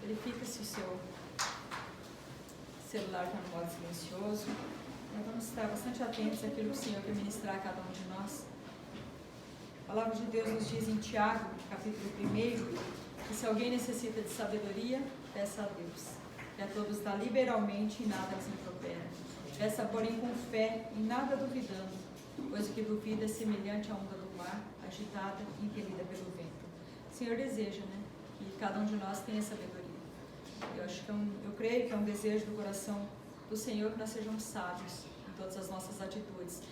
verifica se o seu celular está no modo silencioso. Vamos estar bastante atentos àquilo que o Senhor quer ministrar a cada um de nós. A palavra de Deus nos diz em Tiago, capítulo 1, que se alguém necessita de sabedoria, peça a Deus, que a todos dá liberalmente e nada lhes impropera. Peça, porém, com fé e nada duvidando, pois o que duvida é semelhante à onda do mar, agitada e impelida pelo vento. O Senhor deseja, que cada um de nós tenha sabedoria. Eu creio que é um desejo do coração do Senhor que nós sejamos sábios em todas as nossas atitudes.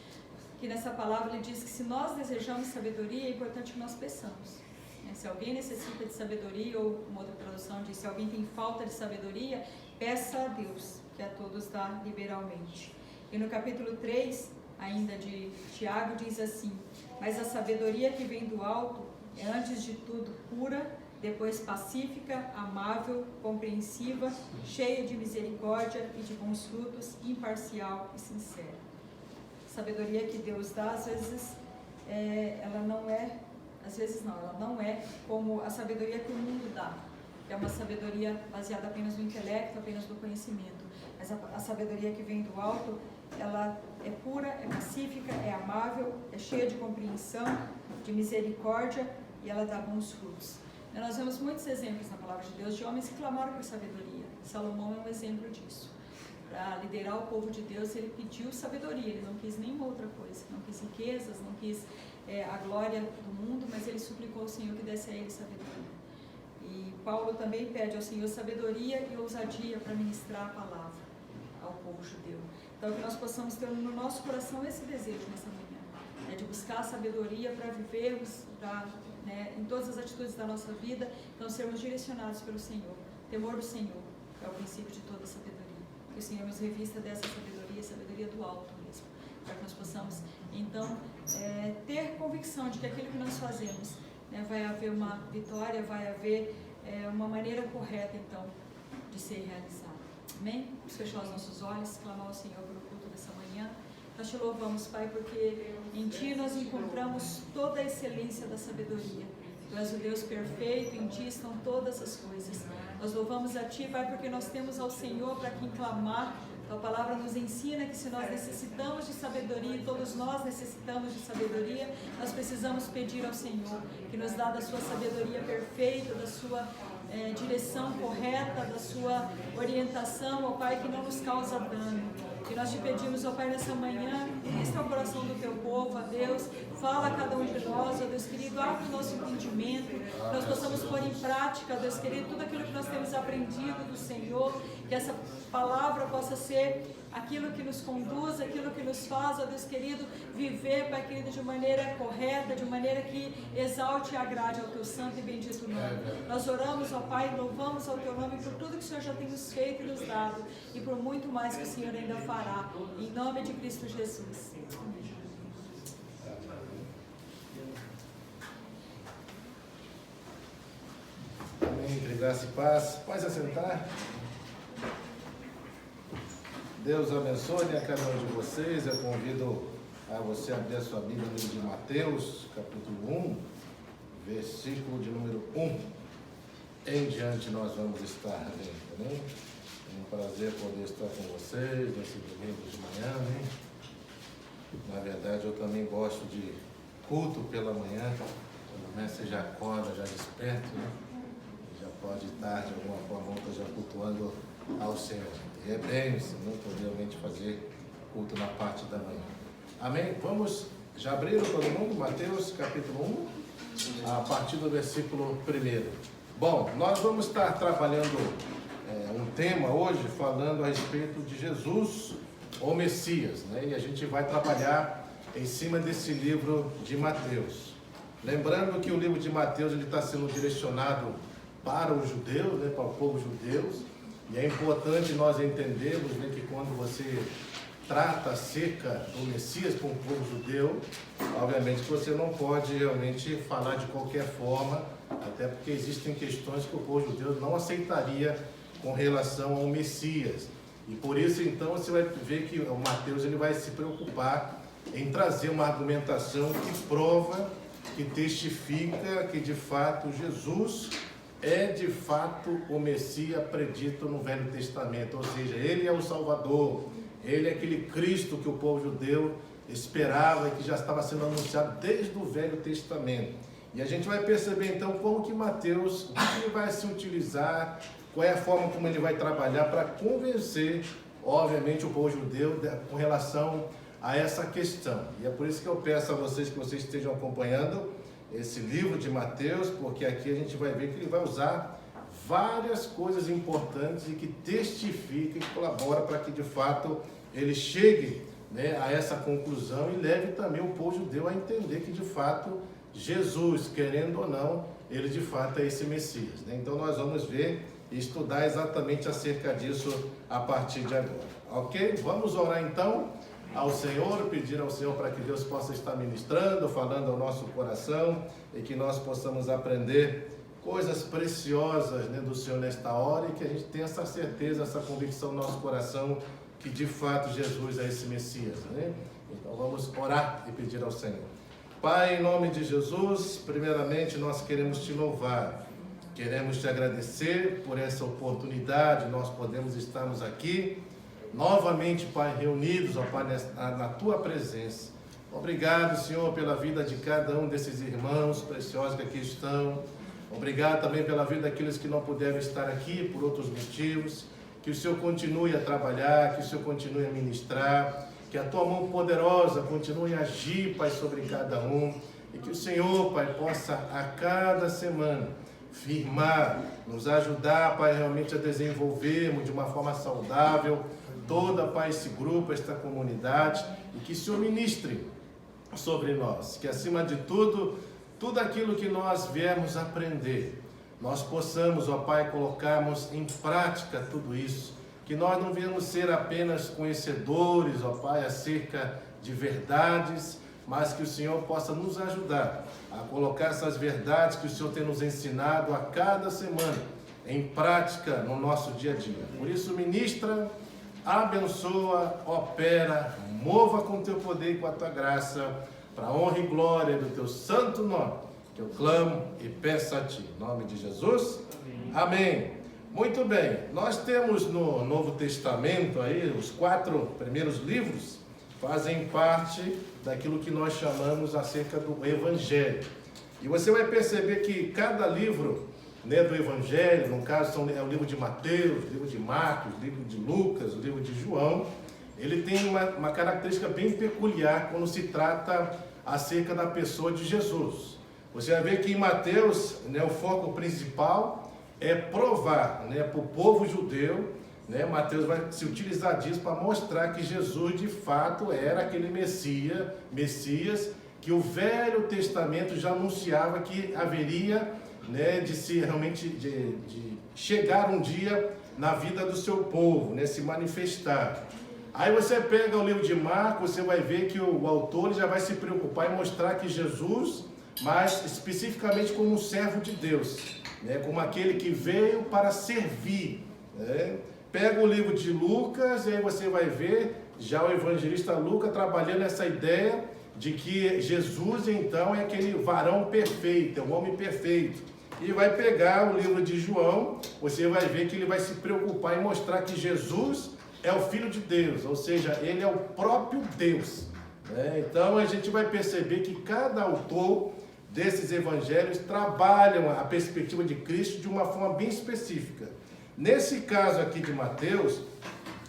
Que nessa palavra ele diz que se nós desejamos sabedoria, é importante que nós peçamos. Se alguém necessita de sabedoria, ou uma outra tradução diz, se alguém tem falta de sabedoria, peça a Deus, que a todos dá liberalmente. E no capítulo 3, ainda de Tiago, diz assim: mas a sabedoria que vem do alto é antes de tudo pura, depois pacífica, amável, compreensiva, cheia de misericórdia e de bons frutos, imparcial e sincera. A sabedoria que Deus dá, às vezes, ela não é como a sabedoria que o mundo dá. É uma sabedoria baseada apenas no intelecto, apenas no conhecimento. Mas a sabedoria que vem do alto, ela é pura, é pacífica, é amável, é cheia de compreensão, de misericórdia, e ela dá bons frutos. Nós vemos muitos exemplos na palavra de Deus de homens que clamaram por sabedoria. Salomão é um exemplo disso. Para liderar o povo de Deus, ele pediu sabedoria, ele não quis nenhuma outra coisa, não quis riquezas, não quis a glória do mundo, mas ele suplicou ao Senhor que desse a ele sabedoria. E Paulo também pede ao Senhor sabedoria e ousadia para ministrar a palavra ao povo judeu. Então, que nós possamos ter no nosso coração esse desejo nessa manhã, de buscar a sabedoria para vivermos em todas as atitudes da nossa vida, então sermos direcionados pelo Senhor. O temor do Senhor é o princípio de toda sabedoria. Que o Senhor nos revista dessa sabedoria, sabedoria do alto mesmo, para que nós possamos, então, ter convicção de que aquilo que nós fazemos, vai haver uma vitória, vai haver uma maneira correta, então, de ser realizada. Amém? Vamos fechar os nossos olhos, clamar ao Senhor pelo culto dessa manhã. Nós te louvamos, Pai, porque em Ti nós encontramos toda a excelência da sabedoria. Tu és o Deus perfeito, em Ti estão todas as coisas. Nós louvamos a Ti, Pai, porque nós temos ao Senhor para quem clamar. A tua palavra nos ensina que se nós necessitamos de sabedoria, e todos nós necessitamos de sabedoria, nós precisamos pedir ao Senhor, que nos dá da sua sabedoria perfeita, da sua direção correta, da sua orientação, ó Pai, que não nos causa dano. Que nós te pedimos, ó Pai, nessa manhã, ministra o coração do teu povo, ó Deus, fala a cada um de nós, ó Deus querido, abre o nosso entendimento, que nós possamos pôr em prática, ó Deus querido, tudo aquilo que nós temos aprendido do Senhor, que essa palavra possa ser aquilo que nos conduz, aquilo que nos faz, ó Deus querido, viver, Pai querido, de maneira correta, de maneira que exalte e agrade ao teu santo e bendito nome. Nós oramos, ó Pai, louvamos ao teu nome por tudo que o Senhor já tem nos feito e nos dado, e por muito mais que o Senhor ainda fará, em nome de Cristo Jesus. Amém. Amém, entre graça e paz. Pode assentar. Deus abençoe a cada um de vocês. Eu convido a você a abrir a sua Bíblia no livro de Mateus, capítulo 1, versículo de número 1. Em diante nós vamos estar lendo, né? É um prazer poder estar com vocês nesse domingo de manhã, né? Na verdade, eu também gosto de culto pela manhã. Pelo você já acorda, já desperta, né? Já pode estar de alguma forma já cultuando ao Senhor. E é bênção, né? Poder realmente fazer culto na parte da manhã. Amém? Vamos, já abriram todo mundo? Mateus capítulo 1, a partir do versículo 1. Bom, nós vamos estar trabalhando um tema hoje falando a respeito de Jesus, o Messias, né? E a gente vai trabalhar em cima desse livro de Mateus. Lembrando que o livro de Mateus está sendo direcionado para os judeus, né? Para o povo judeu. E é importante nós entendermos, né, que quando você trata acerca do Messias com o povo judeu, obviamente que você não pode realmente falar de qualquer forma, até porque existem questões que o povo judeu não aceitaria com relação ao Messias. E por isso, então, você vai ver que o Mateus ele vai se preocupar em trazer uma argumentação que prova, que testifica que, de fato, Jesus é de fato o Messias predito no Velho Testamento, ou seja, ele é o Salvador, ele é aquele Cristo que o povo judeu esperava e que já estava sendo anunciado desde o Velho Testamento. E a gente vai perceber então como que Mateus, o que ele vai se utilizar, qual é a forma como ele vai trabalhar para convencer, obviamente, o povo judeu com relação a essa questão. E é por isso que eu peço a vocês que vocês estejam acompanhando esse livro de Mateus, porque aqui a gente vai ver que ele vai usar várias coisas importantes e que testifica e colabora para que de fato ele chegue, né, a essa conclusão e leve também o povo judeu a entender que de fato Jesus, querendo ou não, ele de fato é esse Messias, né? Então nós vamos ver e estudar exatamente acerca disso a partir de agora, ok? Vamos orar então ao Senhor, pedir ao Senhor para que Deus possa estar ministrando, falando ao nosso coração e que nós possamos aprender coisas preciosas, né, do Senhor nesta hora e que a gente tenha essa certeza, essa convicção no nosso coração que de fato Jesus é esse Messias, né? Então vamos orar e pedir ao Senhor. Pai, em nome de Jesus, primeiramente nós queremos te louvar, queremos te agradecer por essa oportunidade, nós podemos estarmos aqui novamente, Pai, reunidos, ó Pai, na tua presença. Obrigado, Senhor, pela vida de cada um desses irmãos preciosos que aqui estão. Obrigado também pela vida daqueles que não puderam estar aqui por outros motivos. Que o Senhor continue a trabalhar, que o Senhor continue a ministrar, que a tua mão poderosa continue a agir, Pai, sobre cada um. E que o Senhor, Pai, possa a cada semana firmar, nos ajudar, Pai, realmente a desenvolvermos de uma forma saudável toda, Pai, esse grupo, esta comunidade, e que o Senhor ministre sobre nós, que acima de tudo, tudo aquilo que nós viemos aprender, nós possamos, ó Pai, colocarmos em prática tudo isso, que nós não viemos ser apenas conhecedores, ó Pai, acerca de verdades, mas que o Senhor possa nos ajudar a colocar essas verdades que o Senhor tem nos ensinado a cada semana em prática no nosso dia a dia. Por isso, ministra, abençoa, opera, mova com o teu poder e com a tua graça, para a honra e glória do teu santo nome, que eu clamo e peço a ti. Em nome de Jesus, amém. Muito bem, nós temos no Novo Testamento aí, os 4 primeiros livros fazem parte daquilo que nós chamamos acerca do Evangelho. E você vai perceber que cada livro, né, do Evangelho, no caso é o livro de Mateus, o livro de Marcos, o livro de Lucas, o livro de João, ele tem uma característica bem peculiar quando se trata acerca da pessoa de Jesus. Você vai ver que em Mateus, né, o foco principal é provar, né, para o povo judeu, né, Mateus vai se utilizar disso para mostrar que Jesus de fato era aquele Messias que o Velho Testamento já anunciava que haveria, né, de se realmente de chegar um dia na vida do seu povo, né, se manifestar. Aí você pega o livro de Marcos, você vai ver que o autor já vai se preocupar em mostrar que Jesus, mas especificamente como um servo de Deus, né, como aquele que veio para servir, né? Pega o livro de Lucas e aí você vai ver já o evangelista Lucas trabalhando essa ideia de que Jesus então é aquele varão perfeito, é um homem perfeito. E vai pegar o livro de João, você vai ver que ele vai se preocupar em mostrar que Jesus é o Filho de Deus, ou seja, ele é o próprio Deus, né? Então a gente vai perceber que cada autor desses evangelhos trabalham a perspectiva de Cristo de uma forma bem específica. Nesse caso aqui de Mateus,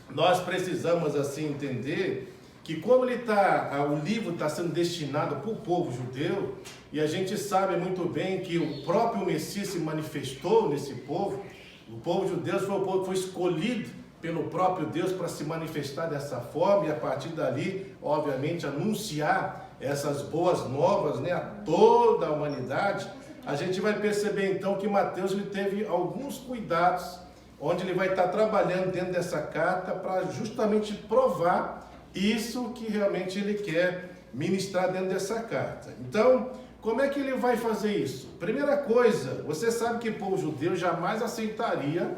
nós precisamos assim entender que como o livro está sendo destinado para o povo judeu, e a gente sabe muito bem que o próprio Messias se manifestou nesse povo, o povo judeu foi o povo que foi escolhido pelo próprio Deus para se manifestar dessa forma, e a partir dali, obviamente, anunciar essas boas novas, né, a toda a humanidade. A gente vai perceber então que Mateus ele teve alguns cuidados, onde ele vai estar trabalhando dentro dessa carta para justamente provar isso que realmente ele quer ministrar dentro dessa carta. Então, como é que ele vai fazer isso? Primeira coisa, você sabe que o povo judeu jamais aceitaria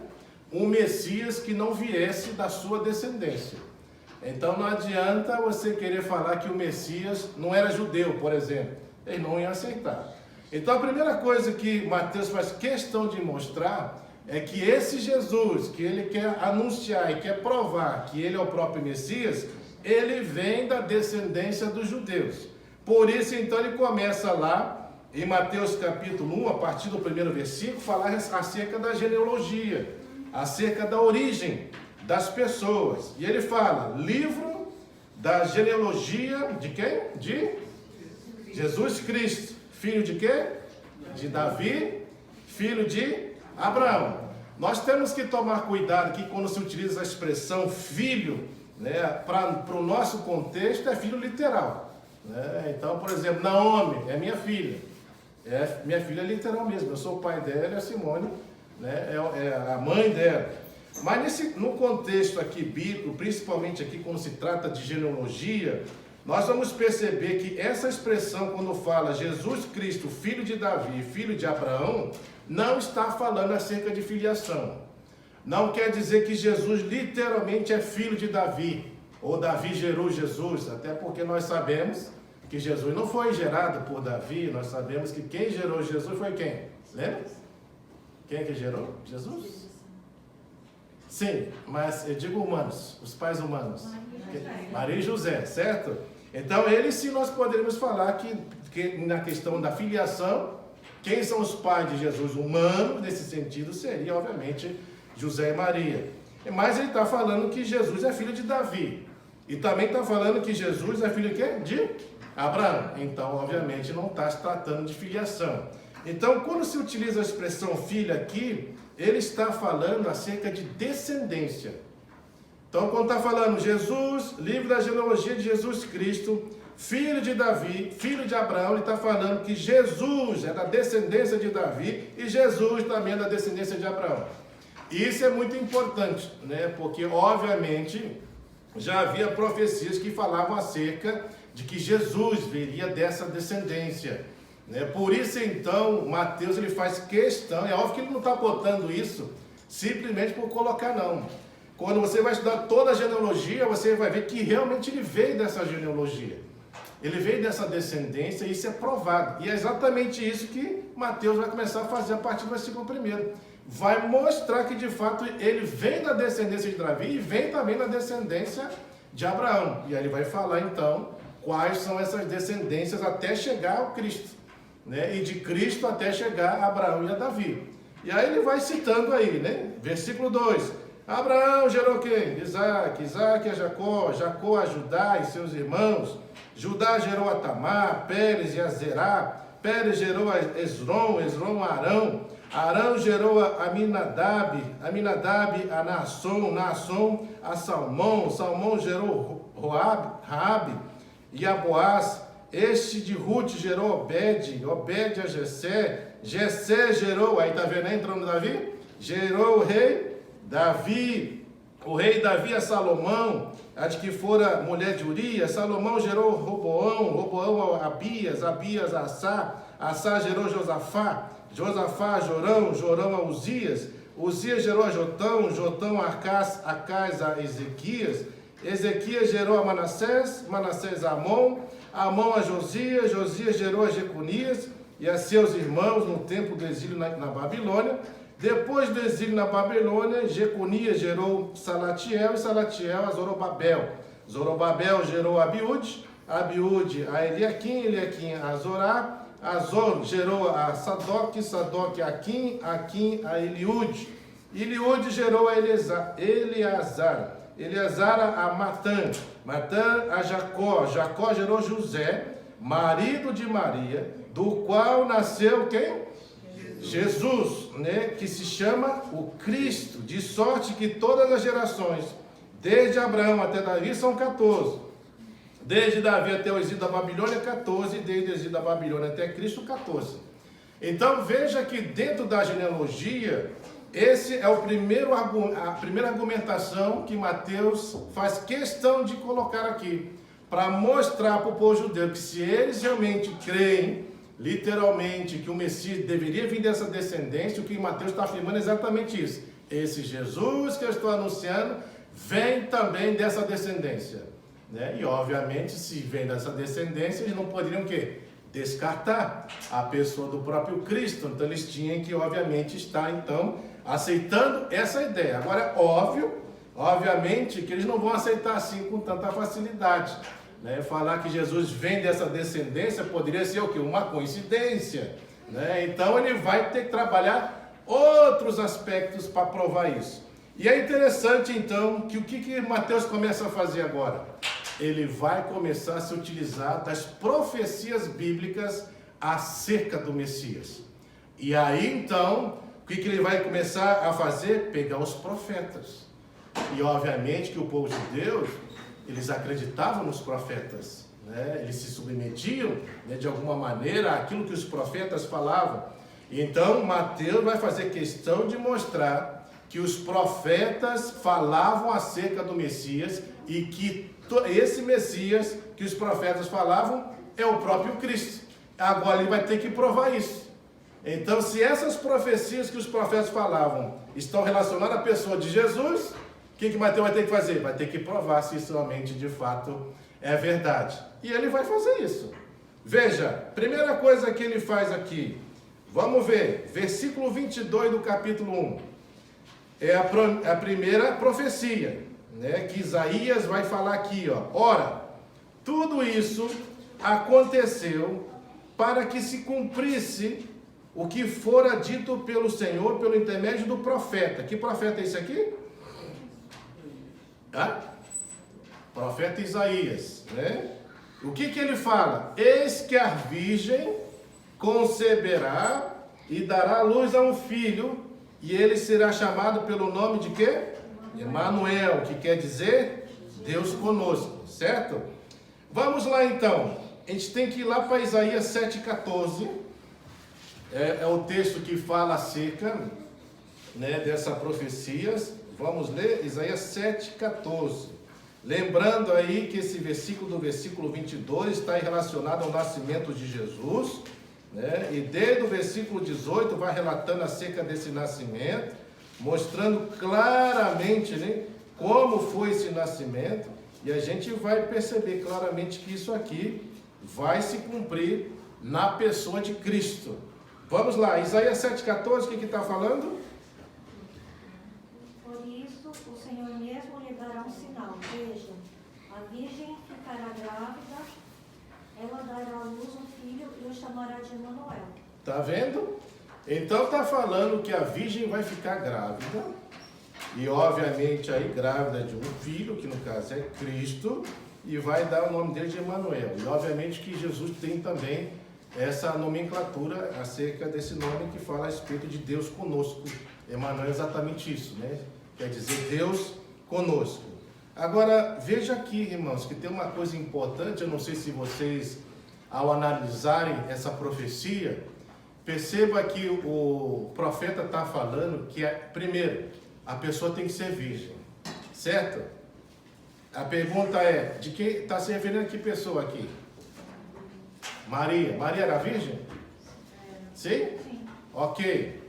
um Messias que não viesse da sua descendência. Então não adianta você querer falar que o Messias não era judeu, por exemplo. Eles não iam aceitar. Então a primeira coisa que Mateus faz questão de mostrar é que esse Jesus, que ele quer anunciar e quer provar que ele é o próprio Messias, ele vem da descendência dos judeus. Por isso então ele começa lá em Mateus capítulo 1, a partir do primeiro versículo, falar acerca da genealogia, acerca da origem das pessoas. E ele fala, livro da genealogia de quem? De Jesus Cristo. Filho de quê? De Davi, filho de Abraão. Nós temos que tomar cuidado aqui quando se utiliza a expressão filho, né, para o nosso contexto é filho literal. Né? Então, por exemplo, Naomi é minha filha. Minha filha é literal mesmo. Eu sou o pai dela e a Simone, né, é a mãe dela. Mas no contexto aqui bíblico, principalmente aqui quando se trata de genealogia, nós vamos perceber que essa expressão, quando fala Jesus Cristo, filho de Davi, filho de Abraão, não está falando acerca de filiação. Não quer dizer que Jesus literalmente é filho de Davi, ou Davi gerou Jesus, até porque nós sabemos que Jesus não foi gerado por Davi, nós sabemos que quem gerou Jesus foi quem? Lembra? Quem é que gerou? Jesus? Sim, mas eu digo humanos, os pais humanos. Maria e José, certo? Então, eles sim nós poderíamos falar que na questão da filiação, quem são os pais de Jesus humanos, nesse sentido, seria, obviamente, José e Maria. Mas ele está falando que Jesus é filho de Davi. E também está falando que Jesus é filho de quê? De Abraão. Então, obviamente, não está se tratando de filiação. Então, quando se utiliza a expressão filho aqui, ele está falando acerca de descendência. Então, quando está falando Jesus, livro da genealogia de Jesus Cristo, filho de Davi, filho de Abraão, ele está falando que Jesus é da descendência de Davi e Jesus também é da descendência de Abraão. Isso é muito importante, né? Porque, obviamente, já havia profecias que falavam acerca de que Jesus viria dessa descendência. Né? Por isso, então, Mateus ele faz questão, é óbvio que ele não está botando isso simplesmente por colocar, não. Quando você vai estudar toda a genealogia, você vai ver que realmente ele veio dessa genealogia. Ele veio dessa descendência e isso é provado. E é exatamente isso que Mateus vai começar a fazer a partir do versículo 1. Vai mostrar que de fato ele vem da descendência de Davi e vem também da descendência de Abraão. E aí ele vai falar então quais são essas descendências até chegar ao Cristo. Né? E de Cristo até chegar a Abraão e a Davi. E aí ele vai citando aí, né? Versículo 2. Abraão gerou quem? Isaac, Isaac a Jacó, Jacó a Judá e seus irmãos, Judá gerou a Tamar, Pérez e a Zerá, Pérez gerou a Esrom, Esrom a Arão, Arão gerou a Aminadab, Aminadab a Naasson, Naasson a Salmão, Salmão gerou Raabe e a Boaz, este de Ruth gerou Obed, Obed a Jessé, Jessé gerou, aí está vendo, entrando Davi? Gerou o rei Davi, o rei Davi a Salomão, a de que fora mulher de Urias, Salomão gerou Roboão, Roboão a Abias, Abias a Assá, Assá gerou Josafá, Josafá a Jorão, Jorão a Uzias, Uzias gerou a Jotão, Jotão a Acás a Ezequias, Ezequias gerou a Manassés, Manassés a Amon, Amon a Josias, Josias gerou a Jeconias e a seus irmãos no tempo do exílio na Babilônia. Depois do exílio na Babilônia, Jeconias gerou Salatiel e Salatiel a Zorobabel. Zorobabel gerou Abiúde, Abiúde a Eliaquim, Eliaquim a Azorá, Azor gerou a Sadoc, Sadoc a Aquim, Aquim a Eliúde. Eliúde gerou a Eleazar, Eleazar a Matã, Matã a Jacó, Jacó gerou José, marido de Maria, do qual nasceu quem? Jesus, né, que se chama o Cristo, de sorte que todas as gerações, desde Abraão até Davi, são 14. Desde Davi até o exílio da Babilônia, 14. E desde o exílio da Babilônia até Cristo, 14. Então veja que dentro da genealogia, esse é a primeira argumentação que Mateus faz questão de colocar aqui, para mostrar para o povo judeu que se eles realmente creem, literalmente, que o Messias deveria vir dessa descendência, o que Mateus está afirmando é exatamente isso. Esse Jesus que eu estou anunciando vem também dessa descendência. Né? E, obviamente, se vem dessa descendência, eles não poderiam o quê? descartar a pessoa do próprio Cristo. Então eles tinham que, obviamente, estar, então, aceitando essa ideia. Agora, obviamente, que eles não vão aceitar assim com tanta facilidade. Né? Falar que Jesus vem dessa descendência poderia ser o quê? Uma coincidência. Né? Então ele vai ter que trabalhar outros aspectos para provar isso. E é interessante, então, que o que Mateus começa a fazer agora? Ele vai começar a se utilizar das profecias bíblicas acerca do Messias. E aí, então, o que ele vai começar a fazer? Pegar os profetas. E, obviamente, que o povo de Deus, eles acreditavam nos profetas, né? Eles se submetiam, né, de alguma maneira àquilo que os profetas falavam. Então, Mateus vai fazer questão de mostrar que os profetas falavam acerca do Messias e que esse Messias que os profetas falavam é o próprio Cristo. Agora ele vai ter que provar isso. Então, se essas profecias que os profetas falavam estão relacionadas à pessoa de Jesus, o que Mateus vai ter que fazer? Vai ter que provar se isso realmente de fato é verdade. E ele vai fazer isso. Veja, primeira coisa que ele faz aqui, vamos ver, versículo 22 do capítulo 1. É a primeira profecia, né, que Isaías vai falar aqui, ó. Ora, tudo isso aconteceu para que se cumprisse o que fora dito pelo Senhor pelo intermédio do profeta. Que profeta é esse aqui? Profeta Isaías, né? O que ele fala? Eis que a virgem conceberá e dará luz a um filho, e ele será chamado pelo nome de quê? Emanuel, que quer dizer Deus conosco, certo? Vamos lá então, a gente tem que ir lá para Isaías 7,14, é o texto que fala acerca, né, dessa profecia. Vamos ler Isaías 7,14, lembrando aí que esse versículo do versículo 22 está relacionado ao nascimento de Jesus, né? E desde o versículo 18 vai relatando acerca desse nascimento, mostrando claramente, né, como foi esse nascimento, e a gente vai perceber claramente que isso aqui vai se cumprir na pessoa de Cristo. Vamos lá, Isaías 7,14, o que está falando? Por isso o Senhor mesmo lhe dará um sinal. Veja, a virgem ficará grávida, ela dará à luz um filho e o chamará de Emanuel. Está vendo? Então está falando que a virgem vai ficar grávida, e obviamente aí grávida de um filho, que no caso é Cristo, e vai dar o nome dele de Emanuel. E obviamente que Jesus tem também essa nomenclatura acerca desse nome que fala a respeito de Deus conosco. Emanuel é exatamente isso, né? Quer dizer Deus conosco. Agora, veja aqui, irmãos, que tem uma coisa importante, eu não sei se vocês, ao analisarem essa profecia, perceba que o profeta está falando que, primeiro, a pessoa tem que ser virgem, certo? A pergunta é, de quem está se referindo a que pessoa aqui? Maria. Maria era virgem? Sim? Sim. Ok.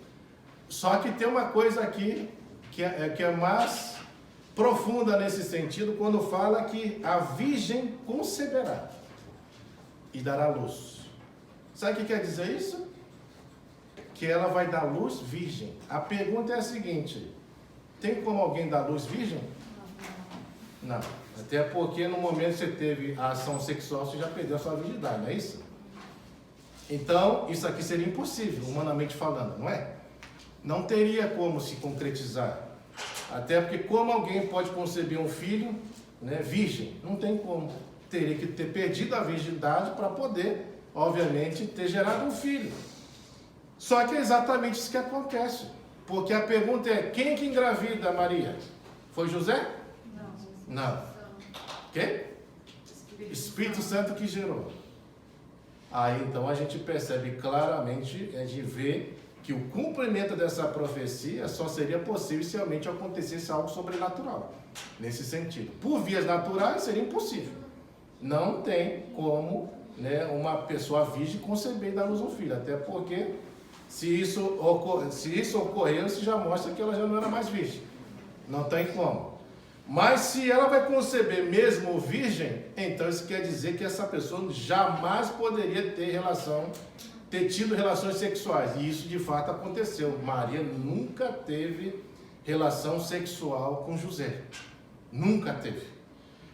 Só que tem uma coisa aqui que é mais profunda nesse sentido, quando fala que a virgem conceberá e dará luz. Sabe o que quer dizer isso? Que ela vai dar luz virgem. A pergunta é a seguinte: tem como alguém dar luz virgem? Não. Até porque no momento que você teve a ação sexual, você já perdeu a sua virgindade, não é isso? Então, isso aqui seria impossível, humanamente falando, não é? Não teria como se concretizar. Até porque como alguém pode conceber um filho, né, virgem? Não tem como. Teria que ter perdido a virgindade para poder, obviamente, ter gerado um filho. Só que é exatamente isso que acontece. Porque a pergunta é, quem que engravida Maria? Foi José? Não. Quem? Espírito Santo que gerou. Aí então a gente percebe claramente, de ver que o cumprimento dessa profecia só seria possível se realmente acontecesse algo sobrenatural. Nesse sentido. Por vias naturais seria impossível. Não tem como, né, uma pessoa virgem conceber e dar luz ao filho. Até porque se isso ocorreu, isso já mostra que ela já não era mais virgem. Não tem como. Mas se ela vai conceber mesmo virgem, então isso quer dizer que essa pessoa jamais poderia ter tido relações sexuais. E isso de fato aconteceu. Maria nunca teve relação sexual com José. Nunca teve.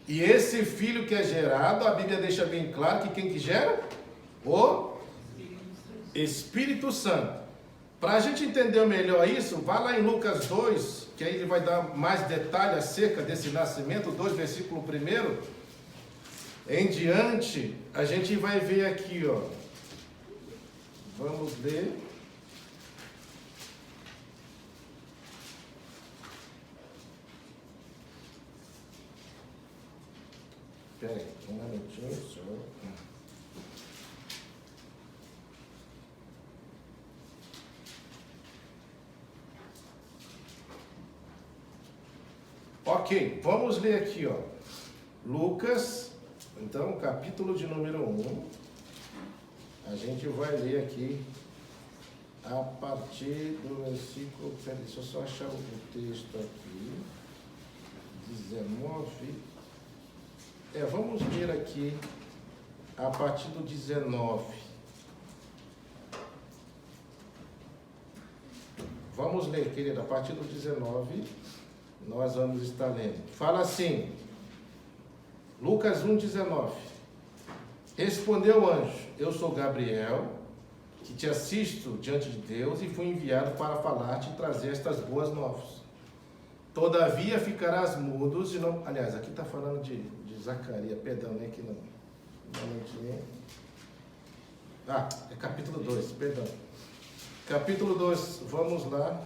E esse filho que é gerado, a Bíblia deixa bem claro que quem que gera? O Espírito Santo. Para a gente entender melhor isso, vá lá em Lucas 2, que aí ele vai dar mais detalhes acerca desse nascimento, 2, versículo 1. Em diante, a gente vai ver aqui, ó. Vamos ler. Espera aí, um minutinho só. Ok, vamos ler aqui, ó. Lucas, então, capítulo de número 1. A gente vai ler aqui a partir do versículo. Peraí, deixa eu só achar o texto aqui. 19. Vamos ler aqui a partir do 19. Vamos ler, querida, a partir do 19. Nós vamos estar lendo. Fala assim, Lucas 1,19. Respondeu o anjo: eu sou Gabriel, que te assisto diante de Deus e fui enviado para falar-te e trazer estas boas novas. Todavia ficarás mudos e não... Aliás, aqui está falando de Zacarias, perdão, né? Aqui não. É capítulo 2, perdão. Capítulo 2, vamos lá.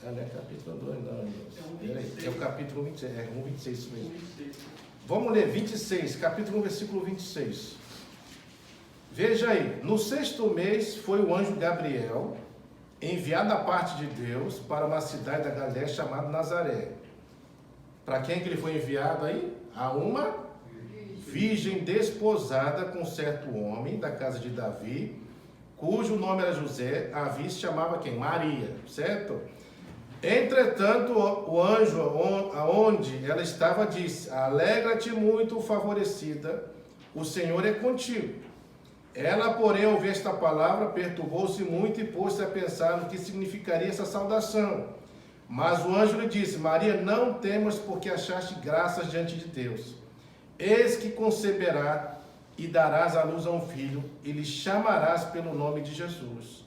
Não é capítulo 2, não. É o capítulo 26, 1,26 isso mesmo. 26. Vamos ler 26, capítulo 1, versículo 26. Veja aí, no 6º mês foi o anjo Gabriel, enviado da parte de Deus para uma cidade da Galiléia chamada Nazaré. Para quem que ele foi enviado aí? A uma virgem desposada com certo homem da casa de Davi, cujo nome era José. A virgem se chamava quem? Maria, certo? Entretanto, o anjo, aonde ela estava, disse: alegra-te muito, favorecida, o Senhor é contigo. Ela, porém, ao ouvir esta palavra, perturbou-se muito e pôs-se a pensar no que significaria essa saudação. Mas o anjo lhe disse: Maria, não temas, porque achaste graças diante de Deus. Eis que conceberá e darás à luz a um filho, e lhe chamarás pelo nome de Jesus.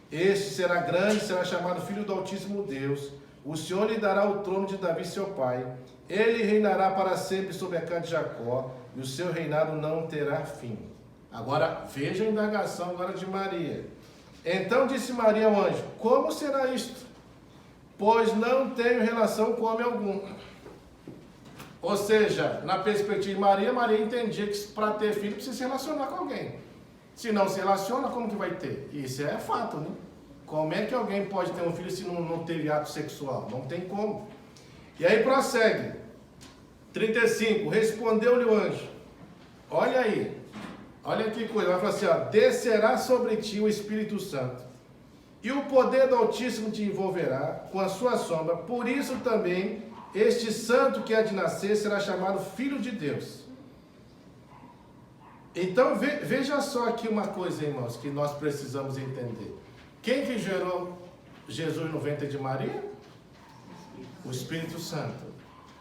Este será grande, será chamado Filho do Altíssimo Deus. O Senhor lhe dará o trono de Davi, seu pai. Ele reinará para sempre sobre a casa de Jacó, e o seu reinado não terá fim. Agora, veja a indagação agora de Maria. Então disse Maria ao anjo: como será isto? Pois não tenho relação com homem algum. Ou seja, na perspectiva de Maria, Maria entendia que para ter filho precisa se relacionar com alguém. Se não se relaciona, como que vai ter? Isso é fato, né? Como é que alguém pode ter um filho se não teve ato sexual? Não tem como. E aí prossegue. 35. Respondeu-lhe o anjo. Olha aí. Olha que coisa. Vai falar assim, ó. Descerá sobre ti o Espírito Santo, e o poder do Altíssimo te envolverá com a sua sombra. Por isso também este santo que há de nascer será chamado Filho de Deus. Então, veja só aqui uma coisa, irmãos, que nós precisamos entender. Quem que gerou Jesus no ventre de Maria? O Espírito Santo.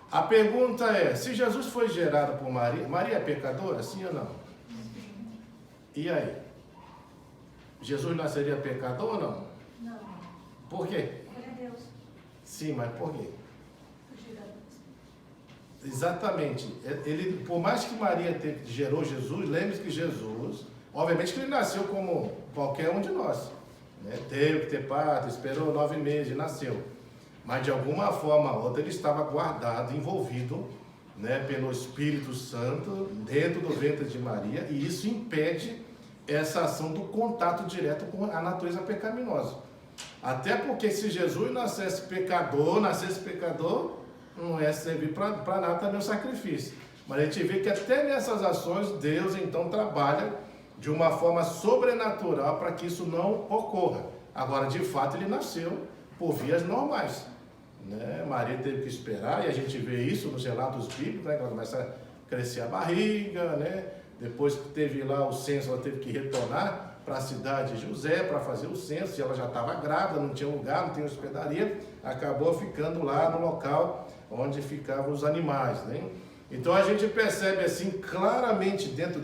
A pergunta é, se Jesus foi gerado por Maria, Maria é pecadora, sim ou não? E aí? Jesus nasceria pecador ou não? Não. Por quê? Glória a Deus. Sim, mas por quê? Exatamente. Ele, por mais que Maria gerou Jesus, lembre-se que Jesus, obviamente que ele nasceu como qualquer um de nós, né? Teve que ter parto, esperou 9 meses e nasceu. Mas de alguma forma ou outra ele estava guardado, envolvido, né, pelo Espírito Santo dentro do ventre de Maria, e isso impede essa ação do contato direto com a natureza pecaminosa. Até porque se Jesus nascesse pecador, não ia servir para nada também o sacrifício. Mas a gente vê que até nessas ações, Deus então trabalha de uma forma sobrenatural para que isso não ocorra. Agora, de fato, ele nasceu por vias normais, né? Maria teve que esperar, e a gente vê isso nos relatos bíblicos, né? Ela começa a crescer a barriga, né? Depois que teve lá o censo, ela teve que retornar para a cidade de José para fazer o censo, e ela já estava grávida, não tinha lugar, não tinha hospedaria, acabou ficando lá no local onde ficavam os animais, né? Então a gente percebe assim claramente dentro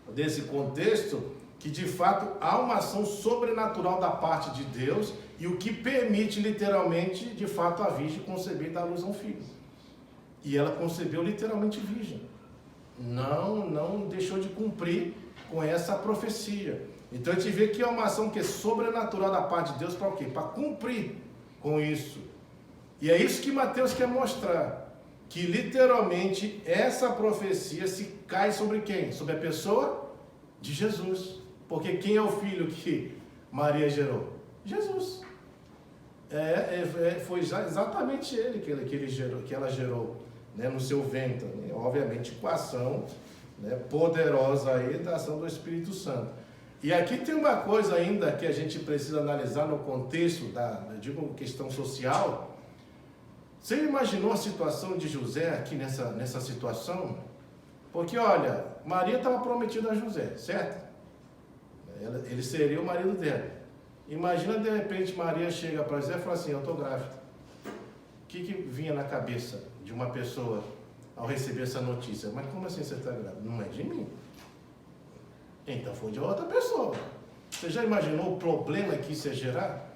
desse contexto que de fato há uma ação sobrenatural da parte de Deus, e o que permite literalmente, de fato, a virgem conceber e dar à luz a um filho. E ela concebeu literalmente virgem. Não deixou de cumprir com essa profecia. Então a gente vê que é uma ação que é sobrenatural da parte de Deus para o quê? Para cumprir com isso. E é isso que Mateus quer mostrar. Que literalmente essa profecia se cai sobre quem? Sobre a pessoa de Jesus. Porque quem é o filho que Maria gerou? Jesus. Foi exatamente ele que ela gerou, né, no seu ventre, né? Obviamente com a ação, né, poderosa aí da ação do Espírito Santo. E aqui tem uma coisa ainda que a gente precisa analisar no contexto questão social. Você imaginou a situação de José aqui nessa situação? Porque olha, Maria estava prometida a José, certo? Ele seria o marido dela. Imagina de repente Maria chega para José e fala assim: eu estou grávida. O que vinha na cabeça de uma pessoa ao receber essa notícia? Mas como assim você está grávida? Não é de mim. Então foi de outra pessoa. Você já imaginou o problema que isso ia gerar?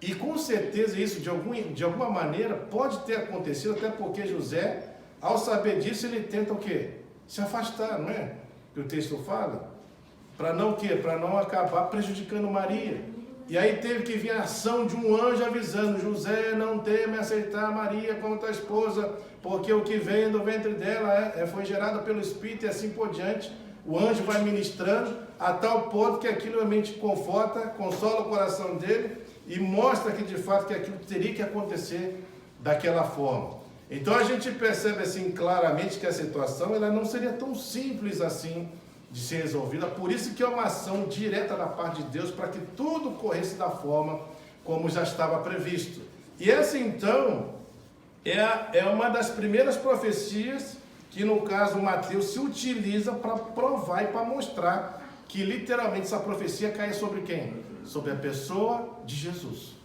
E com certeza isso de alguma maneira pode ter acontecido, até porque José, ao saber disso, ele tenta o quê? Se afastar, não é? Que o texto fala. Para não o quê? Para não acabar prejudicando Maria. E aí teve que vir a ação de um anjo avisando: José, não teme aceitar Maria como tua esposa, porque o que vem do ventre dela foi gerado pelo Espírito, e assim por diante. O anjo vai ministrando a tal ponto que aquilo realmente conforta, consola o coração dele e mostra que de fato que aquilo teria que acontecer daquela forma. Então a gente percebe assim claramente que a situação ela não seria tão simples assim de ser resolvida. Por isso que é uma ação direta da parte de Deus para que tudo corresse da forma como já estava previsto. E essa então é uma das primeiras profecias que no caso Mateus se utiliza para provar e para mostrar que literalmente essa profecia cai sobre quem? Sobre a pessoa de Jesus.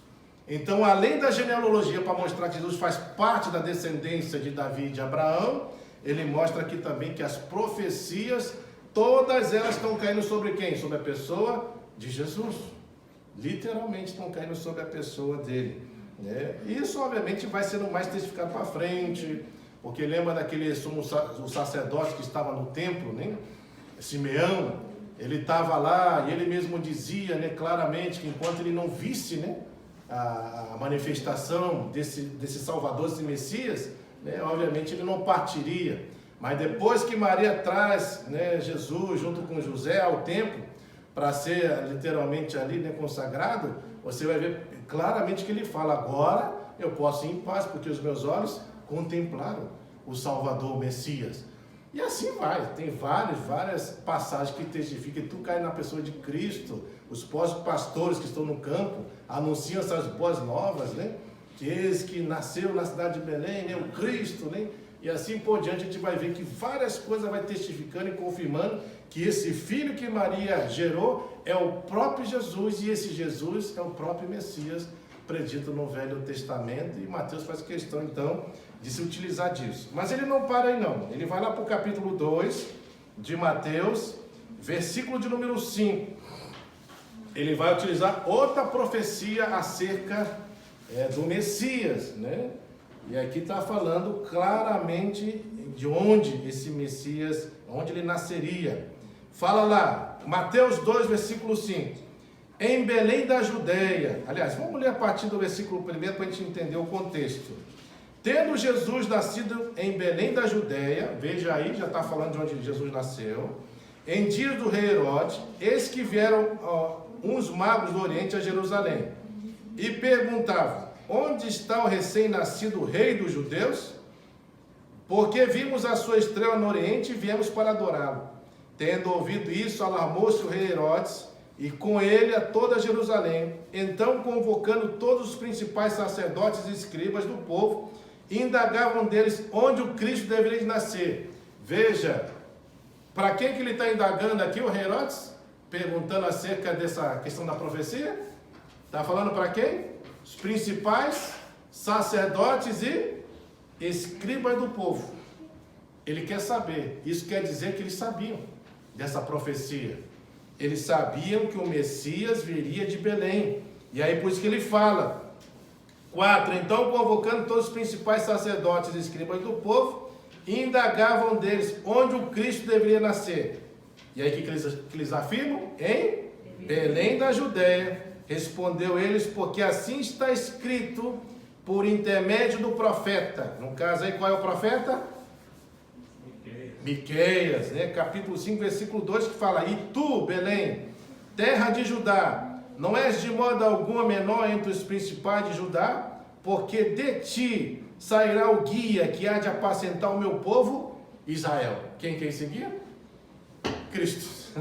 Então, além da genealogia para mostrar que Jesus faz parte da descendência de Davi e de Abraão, ele mostra aqui também que as profecias, todas elas estão caindo sobre quem? Sobre a pessoa de Jesus. Literalmente estão caindo sobre a pessoa dele, né? Isso obviamente vai sendo mais testificado para frente, porque lembra daquele o sacerdote que estava no templo, né? Simeão, ele estava lá e ele mesmo dizia, né, claramente que enquanto ele não visse, né, a manifestação desse Salvador, desse Messias, né, obviamente ele não partiria. Mas depois que Maria traz, né, Jesus junto com José ao templo para ser literalmente ali, né, consagrado, você vai ver claramente que ele fala: agora eu posso ir em paz, porque os meus olhos contemplaram o Salvador, o Messias. E assim vai, tem várias passagens que testificam que tu cai na pessoa de Cristo. Os pastores que estão no campo anunciam essas boas novas, né? Que eis que nasceu na cidade de Belém, né? O Cristo, né? E assim por diante a gente vai ver que várias coisas vai testificando e confirmando que esse filho que Maria gerou é o próprio Jesus, e esse Jesus é o próprio Messias predito no Velho Testamento, e Mateus faz questão então de se utilizar disso. Mas ele não para aí não, ele vai lá para o capítulo 2 de Mateus, versículo de número 5, ele vai utilizar outra profecia acerca do Messias, né? E aqui está falando claramente de onde esse Messias, onde ele nasceria. Fala lá, Mateus 2, versículo 5. Em Belém da Judeia. Aliás, vamos ler a partir do versículo 1 para a gente entender o contexto. Tendo Jesus nascido em Belém da Judeia, veja aí, já está falando de onde Jesus nasceu, em dias do rei Herodes, eis que vieram uns magos do Oriente a Jerusalém, e perguntavam: onde está o recém-nascido rei dos judeus? porque vimos a sua estrela no oriente e viemos para adorá-lo. Tendo ouvido isso, alarmou-se o rei Herodes, e com ele a toda Jerusalém. Então, convocando todos os principais sacerdotes e escribas do povo, indagavam deles onde o Cristo deveria nascer. Veja, para quem que ele está indagando aqui, o rei Herodes? Perguntando acerca dessa questão da profecia? Está falando para quem? Os principais sacerdotes e escribas do povo. Ele quer saber. Isso quer dizer que eles sabiam dessa profecia. Eles sabiam que o Messias viria de Belém. E aí por isso que ele fala. 4. Então, convocando todos os principais sacerdotes e escribas do povo, indagavam deles onde o Cristo deveria nascer. E aí o que eles afirmam? Em Belém da Judéia. Respondeu eles, porque assim está escrito por intermédio do profeta. No caso aí, qual é o profeta? Miqueias, né? Capítulo 5, versículo 2, que fala: E tu, Belém, terra de Judá, não és de modo algum menor entre os principais de Judá, porque de ti sairá o guia que há de apacentar o meu povo, Israel. Quem que é esse guia? Cristo.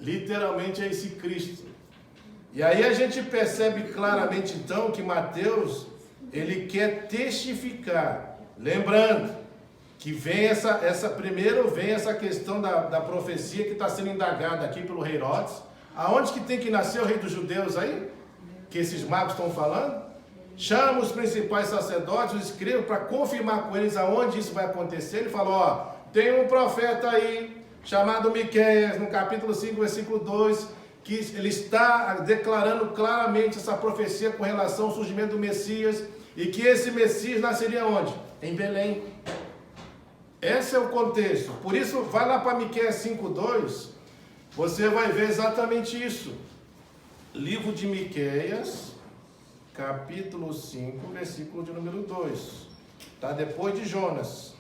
Literalmente é esse Cristo. E aí a gente percebe claramente então que Mateus, ele quer testificar, lembrando que vem primeiro vem essa questão da profecia que está sendo indagada aqui pelo rei Herodes. Aonde que tem que nascer o rei dos judeus aí? Que esses magos estão falando? Chama os principais sacerdotes, os escribas, para confirmar com eles aonde isso vai acontecer. Ele falou, ó, tem um profeta aí, chamado Miqueias, no capítulo 5, versículo 2, que ele está declarando claramente essa profecia com relação ao surgimento do Messias, e que esse Messias nasceria onde? Em Belém. Esse é o contexto. Por isso, vai lá para Miqueias 5:2, você vai ver exatamente isso. Livro de Miqueias, capítulo 5, versículo de número 2. Está depois de Jonas.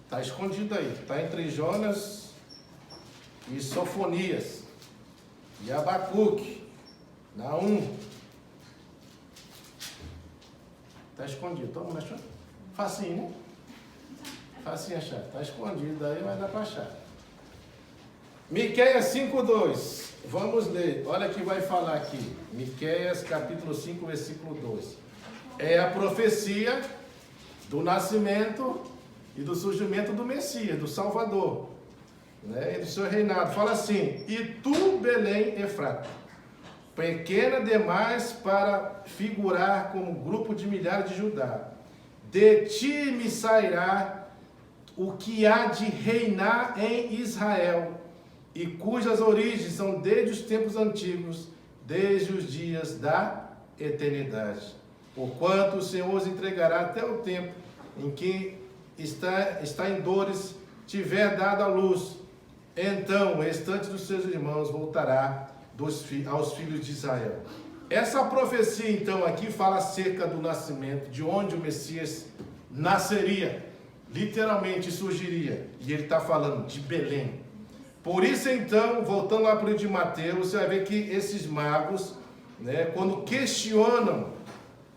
Está escondido aí. Está entre Jonas e Sofonias. E Abacuque. Naum. Está escondido. Todo mundo achou? Facinho, né? Facinho achar. Está escondido aí, mas dá para achar. Miqueias 5:2. Vamos ler. Olha o que vai falar aqui. Miqueias capítulo 5, versículo 2. É a profecia do nascimento e do surgimento do Messias, do Salvador, né? E do seu reinado. Fala assim: E tu, Belém Efrata, pequena demais para figurar como grupo de milhares de Judá, de ti me sairá o que há de reinar em Israel, e cujas origens são desde os tempos antigos, desde os dias da eternidade. Porquanto o Senhor os entregará até o tempo em que está em dores, tiver dado a luz. Então o restante dos seus irmãos voltará aos filhos de Israel. Essa profecia então aqui fala acerca do nascimento, de onde o Messias nasceria, literalmente surgiria. E ele está falando de Belém. Por isso então, voltando lá para o livro de Mateus, você vai ver que esses magos, né, quando questionam,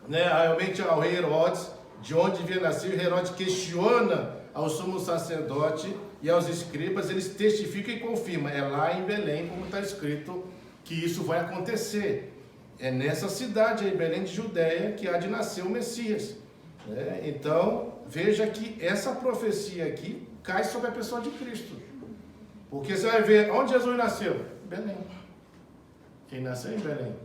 né, realmente ao rei Herodes, de onde devia nascer, o Herodes questiona ao sumo sacerdote e aos escribas, eles testificam e confirmam, é lá em Belém, como está escrito, que isso vai acontecer. É nessa cidade aí, Belém de Judéia, que há de nascer o Messias, né? Então, veja que essa profecia aqui cai sobre a pessoa de Cristo. Porque você vai ver, onde Jesus nasceu? Belém. Quem nasceu em Belém.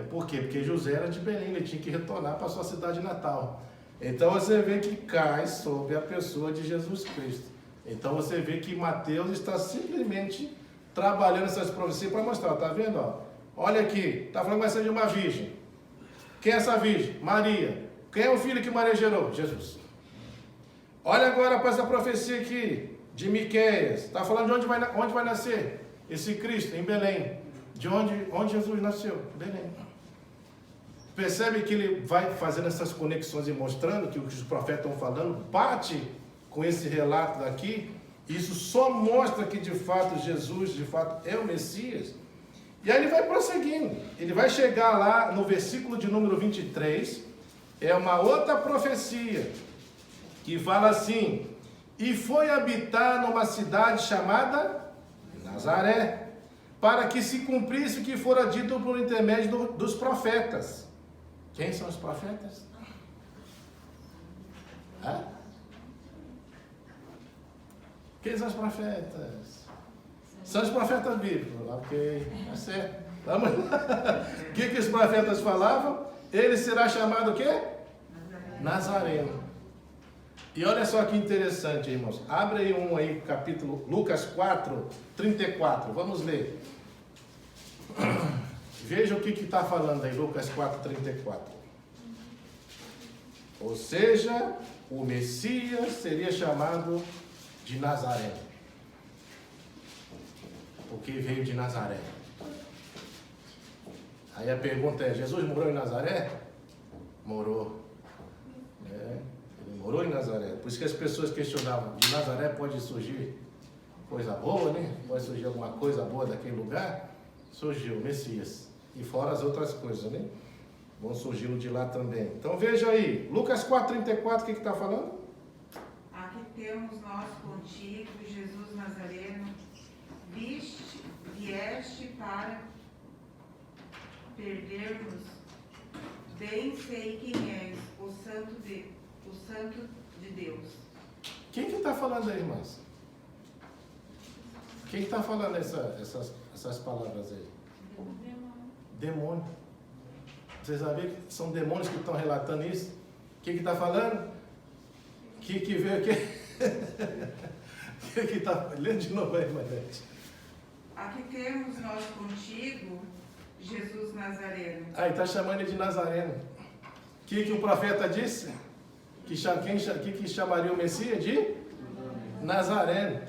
Por quê? Porque José era de Belém, ele tinha que retornar para a sua cidade natal. Então você vê que cai sobre a pessoa de Jesus Cristo. Então você vê que Mateus está simplesmente trabalhando essas profecias para mostrar, está vendo? Ó? Olha aqui, está falando que vai ser de uma virgem. Quem é essa virgem? Maria. Quem é o filho que Maria gerou? Jesus. Olha agora para essa profecia aqui, de Miqueias. Está falando de onde vai nascer esse Cristo? Em Belém. De onde Jesus nasceu? Belém. Percebe que ele vai fazendo essas conexões e mostrando que o que os profetas estão falando bate com esse relato daqui. Isso só mostra que de fato Jesus, de fato, é o Messias. E aí ele vai prosseguindo. Ele vai chegar lá no versículo de número 23, é uma outra profecia que fala assim: e foi habitar numa cidade chamada Nazaré, para que se cumprisse o que fora dito por intermédio dos profetas. Quem são os profetas? Hã? Quem são os profetas? São os profetas bíblicos. Ok, tá certo. Vamos lá. O que os profetas falavam? Ele será chamado o quê? Nazareno. E olha só que interessante, irmãos. Abre aí capítulo Lucas 4, 34. Vamos ler. Veja o que está falando aí, Lucas 4, 34. Ou seja, o Messias seria chamado de Nazareno, porque veio de Nazaré. Aí a pergunta é: Jesus morou em Nazaré? Morou. Ele morou em Nazaré. Por isso que as pessoas questionavam: de Nazaré pode surgir coisa boa, né? Pode surgir alguma coisa boa daquele lugar? Surgiu o Messias. E fora as outras coisas, né? Vão surgindo de lá também. Então veja aí, Lucas 4,34, o que está falando? Aqui temos nós contigo, Jesus Nazareno, vieste para perdermos. Bem sei quem és, o Santo de Deus. Quem que está falando aí, irmãs? Quem está falando essas palavras aí? Demônio. Vocês sabem que são demônios que estão relatando isso? Quem que está falando? Que veio aqui? Quem que está... Lê de novo aí, Marete. Aqui temos nós contigo, Jesus Nazareno. Aí está chamando ele de Nazareno. O que o profeta disse? Que chamaria o Messias de Nazareno.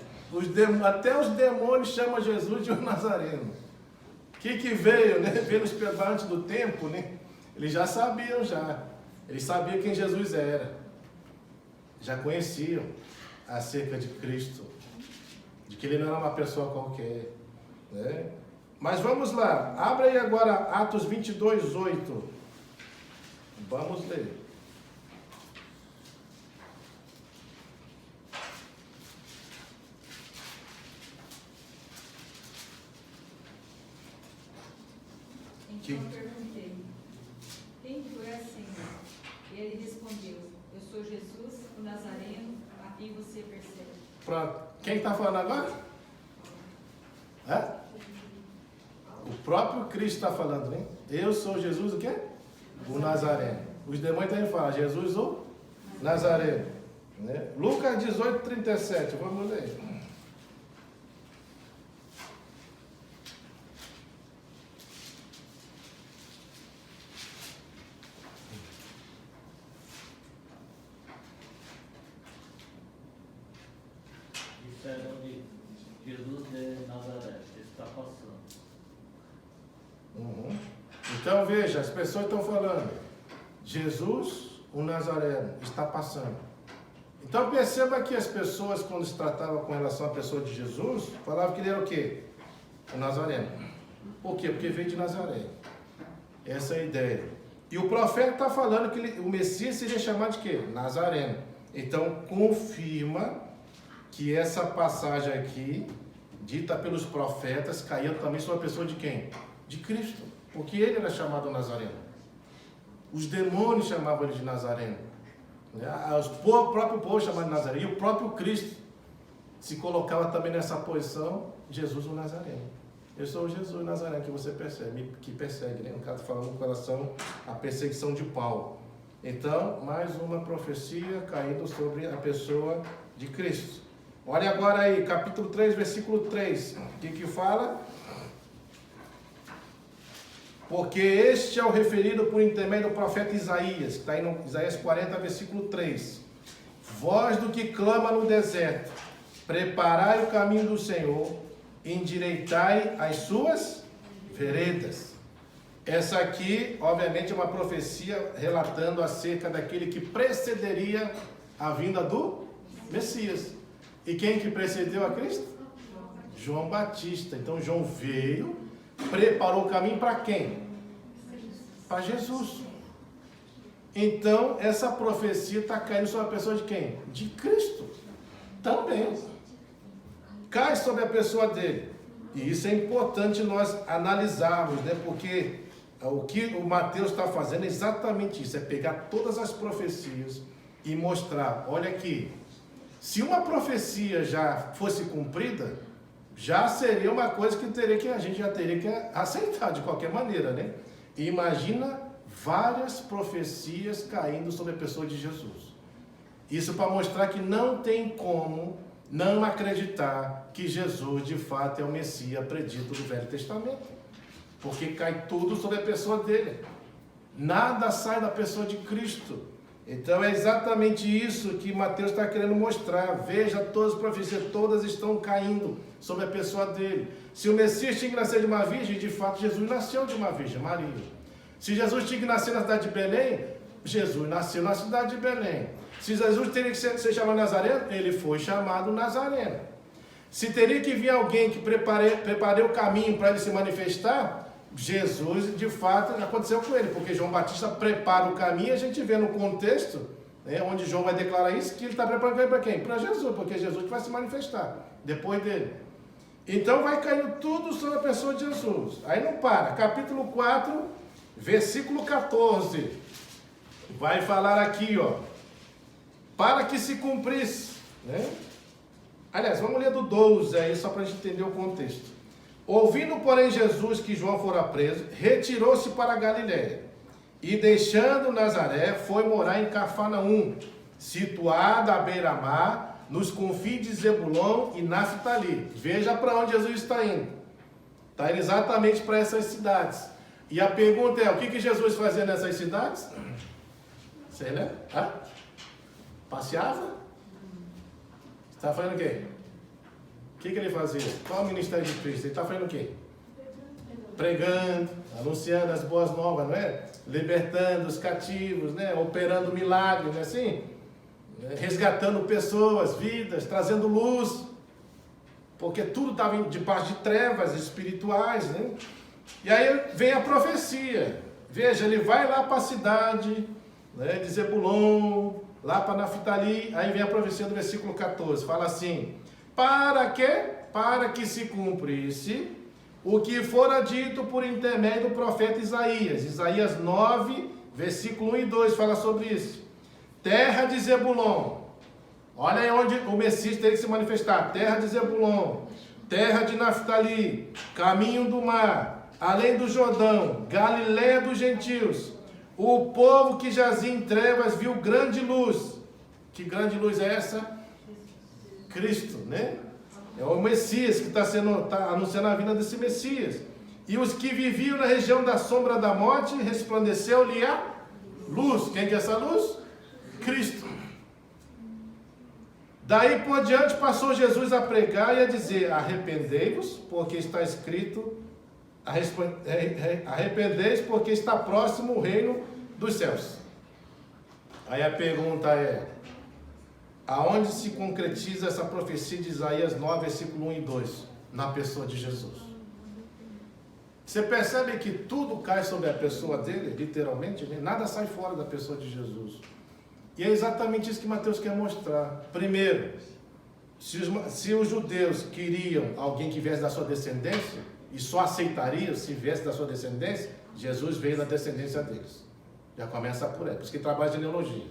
Até os demônios chamam Jesus de Nazareno. O que veio, né? Veio nos antes do tempo, né? Eles já sabiam já. Eles sabiam quem Jesus era. Já conheciam acerca de Cristo. De que ele não era uma pessoa qualquer. Né? Mas vamos lá. Abra aí agora Atos 22, 8. Vamos ler. Então eu perguntei: quem tu és, Senhor? E ele respondeu: eu sou Jesus, o Nazareno, a quem você persegue. Pronto. Quem está falando agora? O próprio Cristo está falando, né? Eu sou Jesus o quê? O Nazareno. Os demônios também falam: Jesus o Nazareno. Né? Lucas 18, 37. Vamos ler. Disseram-lhe: Jesus de Nazaré está passando. Então veja, as pessoas estão falando: Jesus, o Nazareno, está passando. Então perceba que as pessoas, quando se tratavam com relação à pessoa de Jesus, falavam que ele era o quê? O Nazareno. Por quê? Porque veio de Nazaré. Essa é a ideia. E o profeta está falando que o Messias seria chamado de quê? Nazareno. Então confirma que essa passagem aqui, dita pelos profetas, caiu também sobre a pessoa de quem? De Cristo. Porque ele era chamado Nazareno. Os demônios chamavam ele de Nazareno. O próprio povo chamava de Nazareno. E o próprio Cristo se colocava também nessa posição, Jesus o Nazareno. Eu sou o Jesus o Nazareno que você persegue, né? No caso, falando com relação à perseguição de Paulo. Então, mais uma profecia caindo sobre a pessoa de Cristo. Olha agora aí, capítulo 3, versículo 3. O que fala? Porque este é o referido por intermédio do profeta Isaías, que está em Isaías 40, versículo 3. Voz do que clama no deserto: preparai o caminho do Senhor, endireitai as suas veredas. Essa aqui, obviamente, é uma profecia relatando acerca daquele que precederia a vinda do Messias. E quem que precedeu a Cristo? João Batista. Então João veio, preparou o caminho para quem? Para Jesus. então essa profecia está caindo sobre a pessoa de quem? De Cristo. Também. Cai sobre a pessoa dele. E isso é importante nós analisarmos, né? Porque o que o Mateus está fazendo é exatamente isso, é pegar todas as profecias e mostrar, olha aqui, se uma profecia já fosse cumprida, já seria uma coisa que a gente já teria que aceitar de qualquer maneira, né? E imagina várias profecias caindo sobre a pessoa de Jesus. Isso para mostrar que não tem como não acreditar que Jesus de fato é o Messias predito do Velho Testamento. Porque cai tudo sobre a pessoa dele. Nada sai da pessoa de Cristo. Então é exatamente isso que Mateus está querendo mostrar. Veja, todas as profecias, todas estão caindo sobre a pessoa dele. Se o Messias tinha que nascer de uma virgem, de fato Jesus nasceu de uma virgem, Maria. Se Jesus tinha que nascer na cidade de Belém, Jesus nasceu na cidade de Belém. Se Jesus teria que ser chamado Nazareno, ele foi chamado Nazareno. Se teria que vir alguém que preparei o caminho para ele se manifestar, Jesus, de fato, aconteceu com ele, porque João Batista prepara o caminho, a gente vê no contexto, né, onde João vai declarar isso, que ele está preparando para quem? Para Jesus, porque Jesus vai se manifestar depois dele. Então vai caindo tudo sobre a pessoa de Jesus. Aí não para. Capítulo 4, versículo 14. Vai falar aqui, ó. Para que se cumprisse, né? Aliás, vamos ler do 12 aí, só para a gente entender o contexto. Ouvindo, porém, Jesus que João fora preso, retirou-se para a Galiléia. E deixando Nazaré, foi morar em Cafarnaum, situada à beira-mar, nos confins de Zebulon e Naftali. Veja para onde Jesus está indo. Está indo exatamente para essas cidades. E a pergunta é, o que Jesus fazia nessas cidades? Você lembra? Passeava? Está fazendo o quê? O que ele fazia? Qual o ministério de Cristo? Ele está fazendo o quê? Pregando, anunciando as boas novas, não é? Libertando os cativos, né? Operando milagres, não é assim? Resgatando pessoas, vidas, trazendo luz. Porque tudo estava debaixo de trevas espirituais, né? E aí vem a profecia. Veja, ele vai lá para a cidade, né, de Zebulon, lá para Naftali. Aí vem a profecia do versículo 14. Fala assim: para quê? Para que se cumprisse o que fora dito por intermédio do profeta Isaías. Isaías 9, versículo 1 e 2 fala sobre isso. Terra de Zebulon. Olha aí onde o Messias tem que se manifestar. Terra de Zebulon, terra de Naftali, caminho do mar, além do Jordão, Galiléia dos gentios. O povo que jazia em trevas viu grande luz. Que grande luz é essa? Cristo, né? É o Messias que está anunciando a vinda desse Messias. E os que viviam na região da sombra da morte, resplandeceu-lhe a luz. Quem que é essa luz? Cristo. Daí por diante passou Jesus a pregar e a dizer: arrependei-vos, porque está escrito, arrependei-vos, porque está próximo o reino dos céus. Aí a pergunta é: aonde se concretiza essa profecia de Isaías 9, versículo 1 e 2? Na pessoa de Jesus. Você percebe que tudo cai sobre a pessoa dele, literalmente, né? Nada sai fora da pessoa de Jesus. E é exatamente isso que Mateus quer mostrar. Primeiro, se os judeus queriam alguém que viesse da sua descendência, e só aceitariam se viesse da sua descendência, Jesus veio da descendência deles. Já começa por aí, por isso que trabalha genealogia.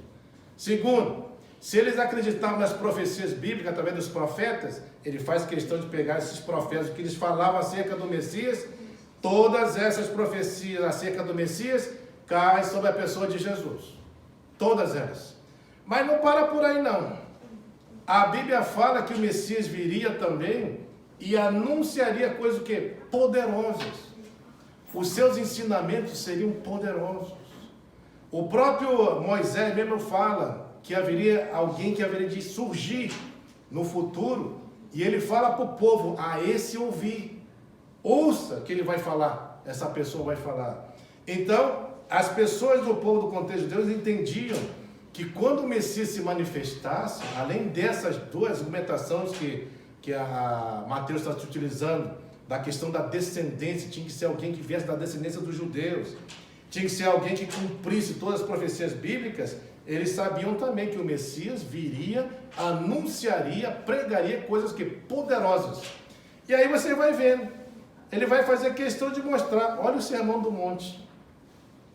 Segundo, se eles acreditavam nas profecias bíblicas através dos profetas, ele faz questão de pegar esses profetas que eles falavam acerca do Messias. Todas essas profecias acerca do Messias caem sobre a pessoa de Jesus. Todas elas. Mas não para por aí não. A Bíblia fala que o Messias viria também e anunciaria coisas o quê? Poderosas. Os seus ensinamentos seriam poderosos. O próprio Moisés mesmo fala que haveria alguém que haveria de surgir no futuro, e ele fala para o povo: a esse ouvir. Ouça que ele vai falar, essa pessoa vai falar. Então, as pessoas do povo do contexto de Deus entendiam que quando o Messias se manifestasse, além dessas duas argumentações que a Mateus está utilizando, da questão da descendência, tinha que ser alguém que viesse da descendência dos judeus. tinha que ser alguém que cumprisse todas as profecias bíblicas. Eles sabiam também que o Messias viria, anunciaria, pregaria coisas que poderosas. E aí você vai vendo, ele vai fazer questão de mostrar, olha o Sermão do Monte,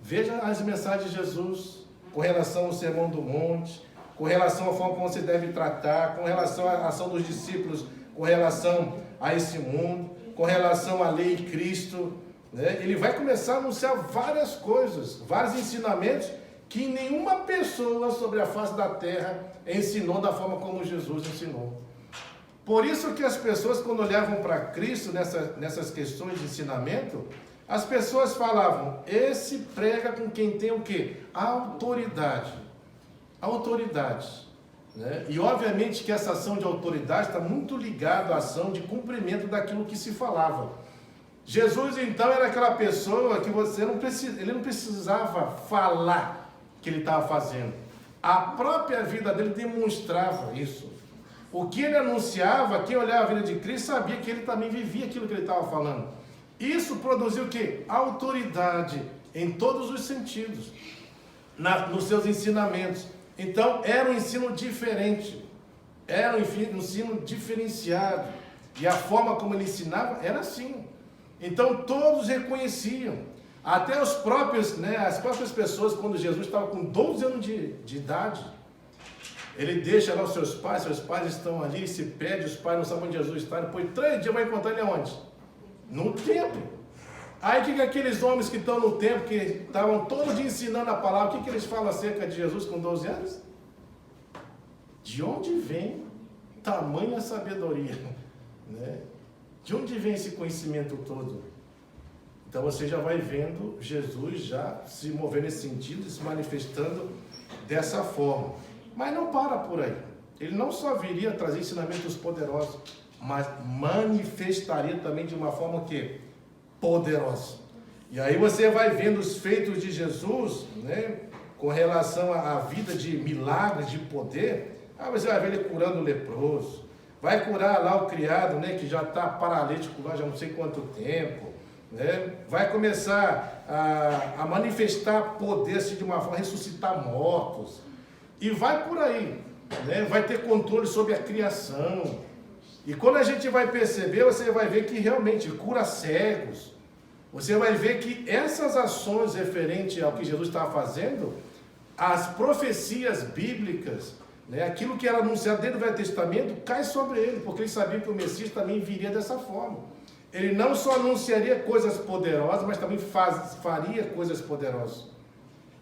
veja as mensagens de Jesus com relação ao Sermão do Monte, com relação à forma como você deve tratar, com relação à ação dos discípulos, com relação a esse mundo, com relação à lei de Cristo, né? Ele vai começar a anunciar várias coisas, vários ensinamentos que nenhuma pessoa sobre a face da terra ensinou da forma como Jesus ensinou. Por isso que as pessoas, quando olhavam para Cristo nessas questões de ensinamento, as pessoas falavam, esse prega com quem tem o quê? Autoridade. Autoridade. Né? E obviamente que essa ação de autoridade está muito ligada à ação de cumprimento daquilo que se falava. Jesus então era aquela pessoa que ele não precisava falar que ele estava fazendo. A própria vida dele demonstrava isso. O que ele anunciava, quem olhava a vida de Cristo sabia que ele também vivia aquilo que ele estava falando. Isso produziu o quê? Autoridade em todos os sentidos, nos seus ensinamentos. Então era um ensino diferente, era um ensino diferenciado. E a forma como ele ensinava era assim. Então todos reconheciam. Até as próprias pessoas, quando Jesus estava com 12 anos de idade, ele deixa lá os seus pais estão ali, se pede, os pais não sabem onde Jesus está, depois de 3 dias vai encontrar ele aonde? No templo. Aí que aqueles homens que estão no templo, que estavam todo dia ensinando a palavra, o que eles falam acerca de Jesus com 12 anos? De onde vem tamanha sabedoria? Né? De onde vem esse conhecimento todo? Então você já vai vendo Jesus já se mover nesse sentido, se manifestando dessa forma. Mas não para por aí. Ele não só viria trazer ensinamentos poderosos, mas manifestaria também de uma forma que poderosa. E aí você vai vendo os feitos de Jesus, né, com relação à vida de milagres, de poder. Você vai ver ele curando o leproso, vai curar lá o criado, né, que já está paralítico lá já não sei quanto tempo. Né? Vai começar a manifestar poder assim, de uma forma, ressuscitar mortos, e vai por aí, né? Vai ter controle sobre a criação, e quando a gente vai perceber, você vai ver que realmente cura cegos, você vai ver que essas ações referentes ao que Jesus estava fazendo, as profecias bíblicas, né? Aquilo que era anunciado desde o Velho Testamento, cai sobre ele, porque ele sabia que o Messias também viria dessa forma. Ele não só anunciaria coisas poderosas, mas também faria coisas poderosas.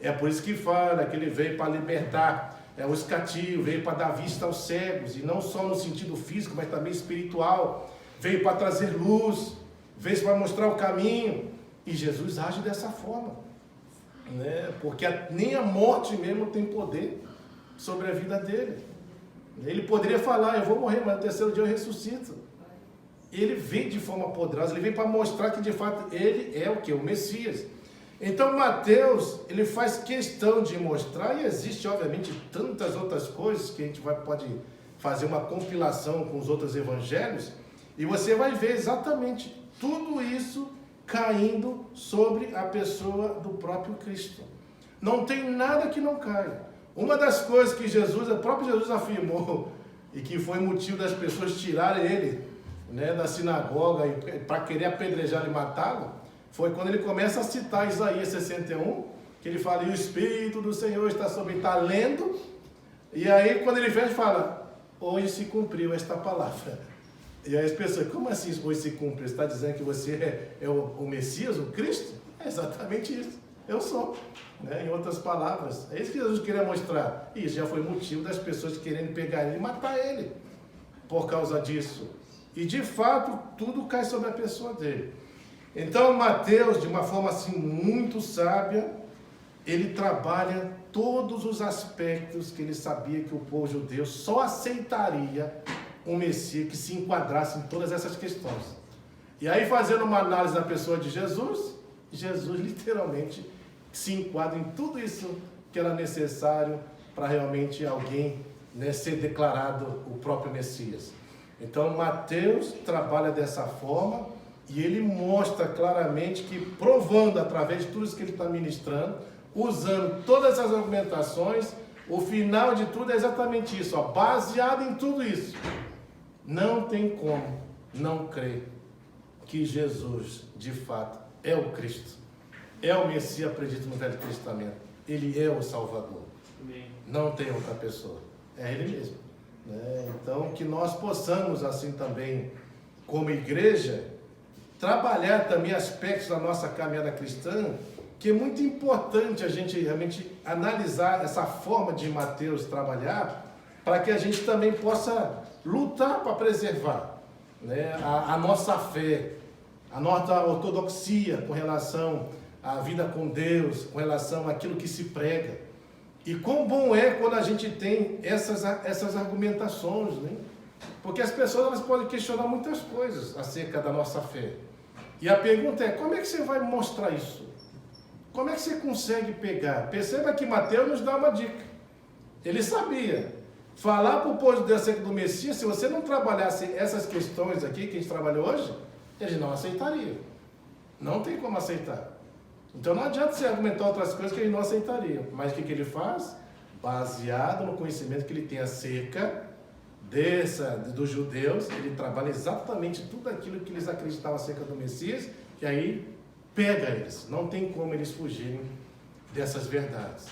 É por isso que fala que ele veio para libertar os cativos, veio para dar vista aos cegos, e não só no sentido físico, mas também espiritual. Veio para trazer luz, veio para mostrar o caminho. E Jesus age dessa forma, né? Porque nem a morte mesmo tem poder sobre a vida dele. Ele poderia falar, eu vou morrer, mas no terceiro dia eu ressuscito. Ele vem de forma poderosa, ele vem para mostrar que de fato ele é o que? O Messias. Então Mateus, ele faz questão de mostrar, e existe obviamente tantas outras coisas que a gente pode fazer uma compilação com os outros evangelhos, e você vai ver exatamente tudo isso caindo sobre a pessoa do próprio Cristo. Não tem nada que não caia. Uma das coisas que o próprio Jesus afirmou, e que foi motivo das pessoas tirarem ele, né, da sinagoga para querer apedrejar e matá-lo, foi quando ele começa a citar Isaías 61, que ele fala, e o Espírito do Senhor está sobre ele, está lendo, e aí quando ele fecha, fala, hoje se cumpriu esta palavra. E aí as pessoas, como assim hoje se cumpre? Você está dizendo que você é o Messias, o Cristo? É exatamente isso, eu sou. Né? Em outras palavras, é isso que Jesus queria mostrar. E isso já foi motivo das pessoas querendo pegar ele e matar ele, por causa disso. E de fato, tudo cai sobre a pessoa dele. Então Mateus, de uma forma assim muito sábia, ele trabalha todos os aspectos que ele sabia que o povo judeu só aceitaria um Messias que se enquadrasse em todas essas questões. E aí, fazendo uma análise da pessoa de Jesus, Jesus literalmente se enquadra em tudo isso que era necessário para realmente alguém, né, ser declarado o próprio Messias. Então Mateus trabalha dessa forma, E ele mostra claramente que, provando através de tudo isso que ele está ministrando, usando todas essas argumentações, o final de tudo é exatamente isso, ó, baseado em tudo isso. Não tem como não crer que Jesus, de fato, é o Cristo, é o Messias predito no Velho Testamento. Ele é o Salvador. Amém. Não tem outra pessoa, é Ele mesmo. Né? Então, que nós possamos, assim também, como igreja, trabalhar também aspectos da nossa caminhada cristã, que é muito importante a gente realmente analisar essa forma de Mateus trabalhar, para que a gente também possa lutar para preservar, né, a nossa fé, a nossa ortodoxia com relação à vida com Deus, com relação àquilo que se prega. E quão bom é quando a gente tem essas argumentações, né? Porque as pessoas elas podem questionar muitas coisas acerca da nossa fé. E a pergunta é, como é que você vai mostrar isso? Como é que você consegue pegar? Perceba que Mateus nos dá uma dica. Ele sabia. Falar para o povo de Deus acerca do Messias, se você não trabalhasse essas questões aqui que a gente trabalhou hoje, ele não aceitaria. Não tem como aceitar. Então não adianta você argumentar outras coisas que ele não aceitaria. Mas o que ele faz? Baseado no conhecimento que ele tem acerca dos judeus, ele trabalha exatamente tudo aquilo que eles acreditavam acerca do Messias, e aí pega eles. Não tem como eles fugirem dessas verdades.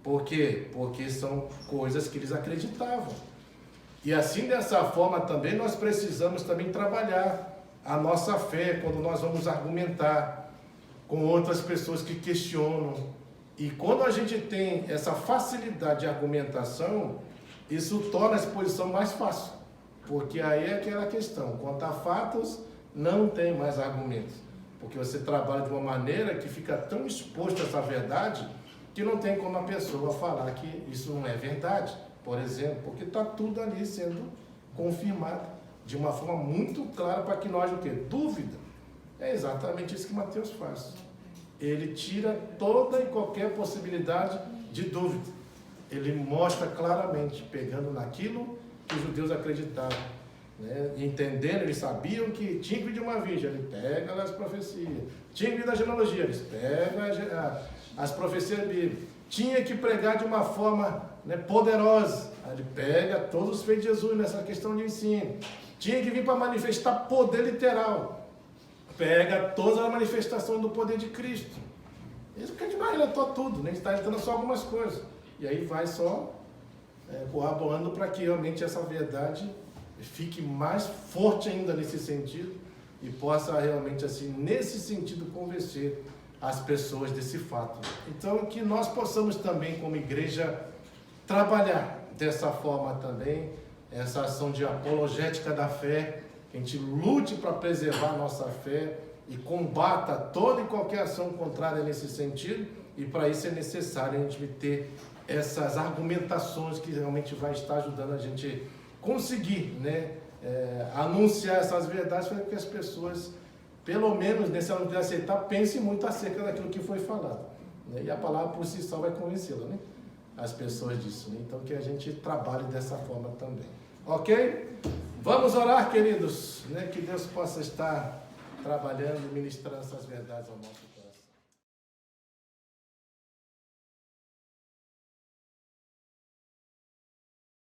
Por quê? Porque são coisas que eles acreditavam. E assim, dessa forma também, nós precisamos também trabalhar a nossa fé quando nós vamos argumentar com outras pessoas que questionam. E quando a gente tem essa facilidade de argumentação, isso torna a exposição mais fácil. Porque aí é aquela questão, quanto a fatos, não tem mais argumentos. Porque você trabalha de uma maneira que fica tão exposto a essa verdade, que não tem como a pessoa falar que isso não é verdade, por exemplo, porque está tudo ali sendo confirmado de uma forma muito clara para que nós o quê? Dúvida. É exatamente isso que Mateus faz. Ele tira toda e qualquer possibilidade de dúvida. Ele mostra claramente, pegando naquilo que os judeus acreditavam, né? Entendendo, eles sabiam que tinha que vir de uma virgem, ele pega as profecias. Tinha que vir da genealogia, eles pegam as profecias bíblicas. Tinha que pregar de uma forma, né, poderosa. Ele pega todos os feitos de Jesus nessa questão de ensino. Tinha que vir para manifestar poder literal. Pega todas as manifestações do poder de Cristo. Isso porque demais relatou tudo, né? Está editando só algumas coisas. E aí vai só corroborando para que realmente essa verdade fique mais forte ainda nesse sentido e possa realmente, assim, nesse sentido, convencer as pessoas desse fato. Então, que nós possamos também, como igreja, trabalhar dessa forma também, essa ação de apologética da fé, que a gente lute para preservar a nossa fé e combata toda e qualquer ação contrária nesse sentido, e para isso é necessário a gente ter essas argumentações que realmente vai estar ajudando a gente conseguir, né, anunciar essas verdades para que as pessoas, pelo menos, se ela não quiser aceitar, pense muito acerca daquilo que foi falado, né? E a palavra por si só vai convencê-la, né? As pessoas disso, né? Então que a gente trabalhe dessa forma também. Ok? Vamos orar, queridos, né? Que Deus possa estar trabalhando e ministrando essas verdades ao nosso